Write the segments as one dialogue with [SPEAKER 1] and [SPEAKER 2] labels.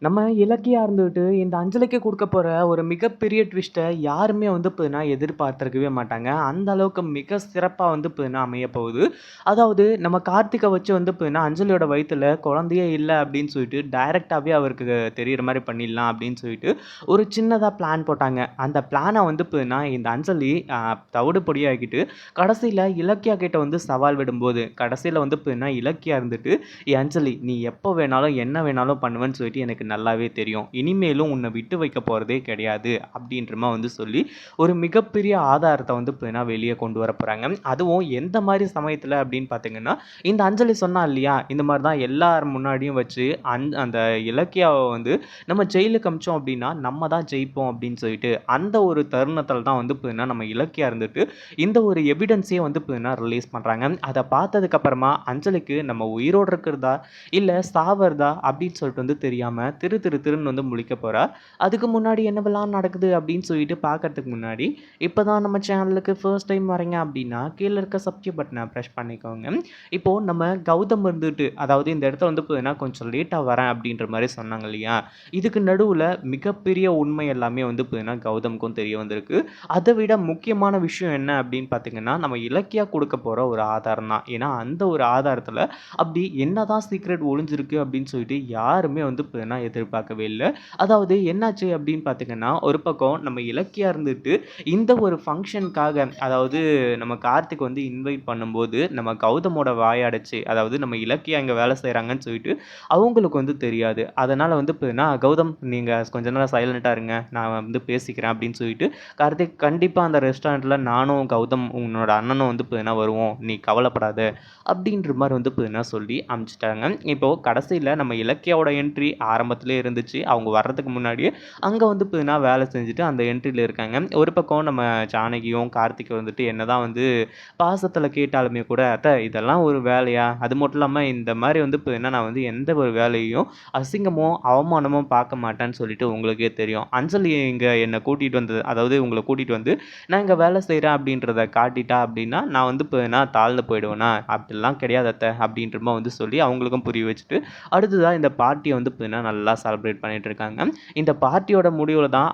[SPEAKER 1] நம்ம இலக்கியா இருந்துட்டு இந்த அஞ்சலிக்கு குடுக்க போற ஒரு மிகப்பெரிய ட்விஸ்ட்ட யாருமே வந்து பார்த்தீங்கன்னா எதிர்பார்த்திருக்கவே மாட்டாங்க. அந்த அளவுக்கு மிக சிறப்பா வந்து பார்த்தீங்கன்னா அமையப் போகுது. அதாவது நம்ம கார்த்திக்க வச்சு வந்து பார்த்தீங்கன்னா, அஞ்சலியோட வயித்துல குழந்தையே இல்ல அப்படின்னு சொல்லிட்டு டைரக்ட்டாவே அவருக்கு தெரியிற மாரி பண்ணிடலாம் அப்படின்னு சொல்லிட்டு ஒரு சின்னதா பிளான் போட்டாங்க. அந்த பிளான வந்து பார்த்தீங்கன்னா, இந்த அஞ்சலி தவிடு பொடியாக்கிட்டு கடைசியில இலக்கியா கிட்ட வந்து சவால் விடும்போது, கடைசியில வந்து பார்த்தீங்கன்னா, இலக்கியா இருந்துட்டு, "ஏய் அஞ்சலி நீ எப்போ வேணாலும் என்ன வேணாலும் பண்ணுவேன்னு சொல்லிட்டு எனக்கு நல்லாவே தெரியும். இனிமேலும் உன்னை விட்டு வைக்க போறதே கிடையாது." அப்படின்ற மாரி வந்து சொல்லி ஒரு மிகப்பெரிய ஆதாரத்த வந்து பார்த்தீங்கன்னா வெளிய கொண்டு வர போறாங்க. அதுவும் எந்த மாரி சமயத்துல அப்படின்னு பார்த்தீங்கன்னா, இந்த அஞ்சலி சொன்னா இல்லையா? இந்த மாரி தான் எல்லார் முன்னாடியும் வச்சு அந்த இலக்கியாவ வந்து நம்ம ஜெயிலுக்கு அனுப்பிச்சோம் அப்படின்னா, நம்ம தான் ஜெயிப்போம் அப்படின்னு சொல்லிட்டு, அந்த ஒரு தருணத்தில தான் வந்து பார்த்தீங்கன்னா, நம்ம இலக்கியா இருந்துட்டு இந்த ஒரு எவிடன்ஸையே வந்து பார்த்தீங்கன்னா ரிலீஸ் பண்றாங்க. அத பார்த்ததுக்கு அப்புறமா அஞ்சலிக்கு நம்ம உயிரோட இருக்கிறதா, இல்ல சாவறதா அப்படின்னு சொல்லிட்டு வந்து தெரியாம திரு திரு திருன்னு வந்து முழிக்க போறா. அதுக்கு முன்னாடி என்னவெல்லாம் நடக்குது அப்படின்னு சொல்லிட்டு பார்க்கறதுக்கு முன்னாடி, இப்பதான் நம்ம சேனலுக்கு ஃபர்ஸ்ட் டைம் வரீங்க அப்படின்னா, கீழ இருக்க சப்ஸ்கிரைப் பட்டன பிரஸ் பண்ணிக்கோங்க. இப்போ நம்ம கௌதம் இருந்துட்டு, அதாவது இந்த இடத்துல வந்து பார்த்தீங்கன்னா, கொஞ்சம் லேட்டா வரேன் அப்படின்ற மாரி சொன்னாங்க இல்லையா? இதுக்கு நடுவுல மிகப்பெரிய உண்மை எல்லாமே வந்து பார்த்தீங்கன்னா, கௌதமுக்கும் தெரிய வந்திருக்கு. அத விட முக்கியமான விஷயம் என்ன அப்படின்னு பார்த்தீங்கன்னா, நம்ம இலக்கியா குடுக்க போற ஒரு ஆதாரம் தான். ஏன்னா, அந்த ஒரு ஆதாரத்துல அப்படி என்னதான் சீக்ரெட் ஒளிஞ்சிருக்கு அப்படின்னு சொல்லிட்டு யாருமே வந்து பார்த்தீங்கன்னா எதிர்பார்க்கவே இல்ல. அதாவது என்னாச்சு அப்படின்னு பார்த்தீங்கன்னா, ஒரு பக்கம் நம்ம இலக்கியா இருந்துட்டு இந்த ஒரு ஃபங்ஷனுக்காக அதாவது நம்ம கார்த்திக் வந்து இன்வைட் பண்ணும்போது, நம்ம கௌதமோட வாய அடைச்சு, அதாவது நம்ம இலக்கியா இங்க வேலை செய்றாங்கன்னு சொல்லிட்டு அவங்களுக்கு வந்து தெரியாது. அதனால வந்து பார்த்தீங்கன்னா, "கௌதம் நீங்க கொஞ்ச நேரம் சைலன்ட்டா இருங்க. நான் வந்து பேசிக்கிறேன்." அப்படின்னு சொல்லிட்டு, "கார்த்திக் கண்டிப்பா அந்த ரெஸ்டாரண்ட்ல நானும் கௌதம் உன்னோட அண்ணனும் வந்து பார்த்தீங்கன்னா வருவோம். நீ கவலைப்படாத." அப்படின்ற மாரி வந்து பார்த்தீங்கன்னா சொல்லி அனுப்பிச்சுட்டாங்க. இப்போ கடைசியில நம்ம இலக்கியாவோட என்ட்ரி ஆரம்பத்திலேயே இருந்துச்சு. அவங்க வர்றதுக்கு முன்னாடியே அங்க வந்து பார்த்தீங்கன்னா வேலை செஞ்சுட்டு அந்த என்ட்ரில இருக்காங்க. ஒரு பக்கம் நம்ம ஜானகியும், கார்த்திக்கும் வந்துட்டு என்னதான் வந்து பாசத்தில கேட்டாலுமே கூட, "அத்த இதெல்லாம் ஒரு வேலையா? அது மட்டும் இல்லாம இந்த மாரி வந்து பார்த்தீங்கன்னா, நான் வந்து எந்த ஒரு வேலையையும் அசிங்கமோ, அவமானமோ பார்க்க மாட்டேன்னு சொல்லிட்டு உங்களுக்கே தெரியும். அஞ்சலி இங்க என்ன கூட்டிட்டு வந்தது அதாவது உங்கள கூட்டிட்டு வந்து நான் இங்க வேலை செய்றேன் அப்படின்றத காட்டிட்டா அப்படின்னா, நான் வந்து நான் தாழ்ந்து போயிடுவேனா? அப்படிலாம் கிடையாது அத்த." அப்படின்ற மாரி வந்து சொல்லி அவங்களுக்கும் புரிய வச்சுட்டு, அடுத்ததா இந்த பார்ட்டிய வந்து பார்த்தீங்கன்னா, நல்லா செலிப்ரேட் பண்ணிட்டு இருக்காங்க. இந்த பார்ட்டியோட முடிவுல தான்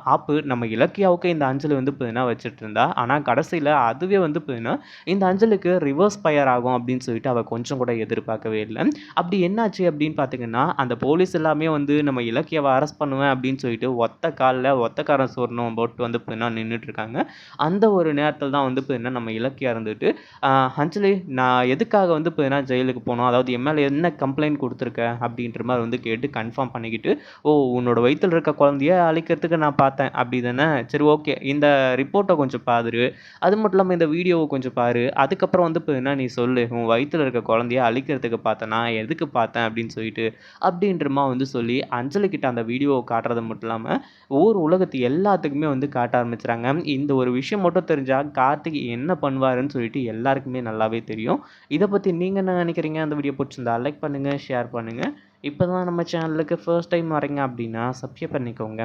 [SPEAKER 1] நம்ம இலக்கியாவுக்கு இந்த அஞ்சலி வந்து பார்த்தீங்கன்னா வச்சுட்டு இருந்தா. ஆனா கடைசியில அதுவே வந்து பார்த்தீங்கன்னா, இந்த அஞ்சலிக்கு ரிவர்ஸ் ஃபயர் ஆகும் அப்படின்னு சொல்லிட்டு அவ கொஞ்சம் கூட எதிர்பார்க்கவே இல்ல. அப்படி என்னாச்சு அப்படின்னு பார்த்தீங்கன்னா, அந்த போலீஸ் எல்லாமே வந்து நம்ம இலக்கியாவ அரெஸ்ட் பண்ணுவேன் அப்படின்னு சொல்லிட்டு ஒத்த கால்ல ஒத்தக்காரன் சோறுணும் போட்டு வந்து பார்த்தீங்கன்னா நின்னுட்டு இருக்காங்க. அந்த ஒரு நேரத்தில தான் வந்து பார்த்தீங்கன்னா, நம்ம இலக்கியா இருந்துட்டு, "அ அஞ்சலி நான் எதுக்காக வந்து பார்த்தீங்கன்னா ஜெயிலுக்கு போணும்? அதாவது என் மேல என்ன கம்ப்ளைண்ட் குடுத்துருக்க?" அப்படின்ற மாரி வந்து கேட்டு கன்ஃபார்ம் பண்ணிக்கிட்டு, "ஓ! உன்னோட வயித்துல இருக்க குழந்தைய அழிக்கிறதுக்கு நான் பார்த்தேன். அப்படிதானே? சரி ஓகே. இந்த ரிப்போர்ட்ட கொஞ்சம் பாரு. அது மட்டும் இல்லாம இந்த வீடியோவ கொஞ்சம் பாரு. அதுக்கப்புறம் வந்து பார்த்தீங்கன்னா, நீ சொல்லு. உன் வயித்துல இருக்க குழந்தைய அழிக்கிறதுக்கு பார்த்தேனா? எதுக்கு பார்த்தேன்?" அப்படின்னு சொல்லிட்டு, அப்படின்ற மாரி வந்து சொல்லி அஞ்சலி கிட்ட அந்த வீடியோவ காட்டுறது மட்டும் இல்லாம, ஊர் உலகத்து எல்லாத்துக்குமே வந்து காட்ட ஆரம்பிச்சுறாங்க. இந்த ஒரு விஷயம் மட்டும் தெரிஞ்சா கார்த்திக் என்ன பண்ணுவாருன்னு சொல்லிட்டு எல்லாருக்குமே நல்லாவே தெரியும். இத பத்தி நீங்க என்ன நினைக்கிறீங்க? அந்த வீடியோ புடிச்சிருந்தா லைக் பண்ணுங்க, ஷேர் பண்ணுங்க. இப்பதான் நம்ம சேனலுக்கு ஃபர்ஸ்ட் டைம் வரீங்க அப்படின்னா சப்ஸ்கிரைப் பண்ணிக்கோங்க.